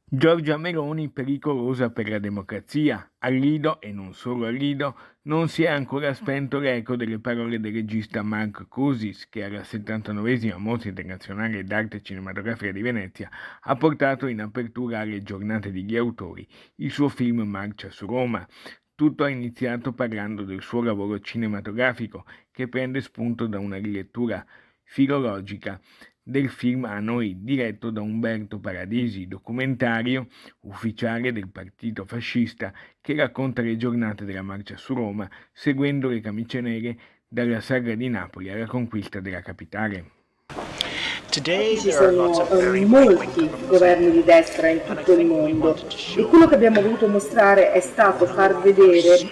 Giorgia Meloni pericolosa per la democrazia. Al Lido, e non solo al Lido, non si è ancora spento l'eco delle parole del regista Mark Coussis, che alla 79esima Mostra Internazionale d'Arte Cinematografica di Venezia ha portato in apertura alle giornate degli autori il suo film Marcia su Roma. Tutto è iniziato parlando del suo lavoro cinematografico, che prende spunto da una rilettura filologica del film A noi, diretto da Umberto Paradisi, documentario ufficiale del partito fascista che racconta le giornate della marcia su Roma, seguendo le camicie dalla sagra di Napoli alla conquista della capitale. Ci sono molti governi di destra in tutto il mondo e quello che abbiamo voluto mostrare è stato far vedere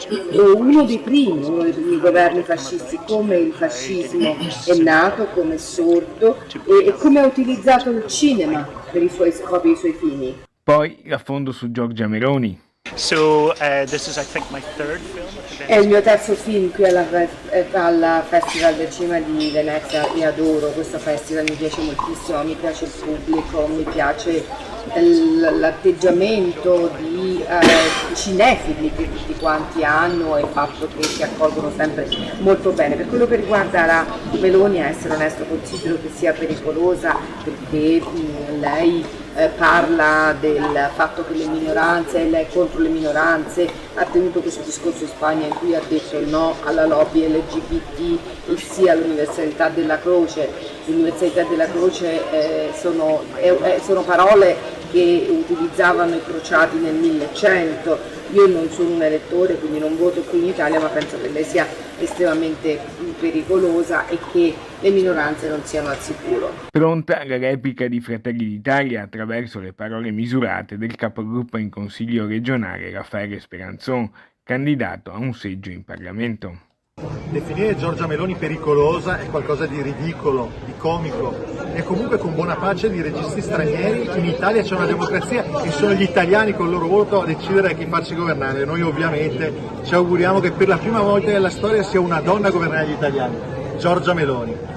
uno dei primi governi fascisti, come il fascismo è nato, come è sorto e come ha utilizzato il cinema per i suoi scopi e i suoi fini. Poi l'affondo su Giorgia Meloni. This is, I think, my third film. È il mio terzo film qui al Festival del Cinema di Venezia e adoro questo festival, mi piace moltissimo, mi piace il pubblico, mi piace l'atteggiamento di cinefili che tutti quanti hanno e il fatto che si accolgono sempre molto bene. Per quello che riguarda la Meloni, a essere onesto, considero che sia pericolosa perché lei parla del fatto che le minoranze, lei è contro le minoranze, ha tenuto questo discorso in Spagna in cui ha detto no alla lobby LGBT e sì all'universalità della croce. L'universalità della croce sono parole che utilizzavano i crociati nel 1100. Io non sono un elettore, quindi non voto qui in Italia, ma penso che lei sia estremamente pericolosa e che le minoranze non siano al sicuro. Pronta la replica di Fratelli d'Italia attraverso le parole misurate del capogruppo in Consiglio regionale Raffaele Speranzon, candidato a un seggio in Parlamento. Definire Giorgia Meloni pericolosa è qualcosa di ridicolo, di comico e comunque con buona pace di registi stranieri. In Italia c'è una democrazia e sono gli italiani con il loro voto a decidere chi farci governare. Noi ovviamente ci auguriamo che per la prima volta nella storia sia una donna a governare gli italiani, Giorgia Meloni.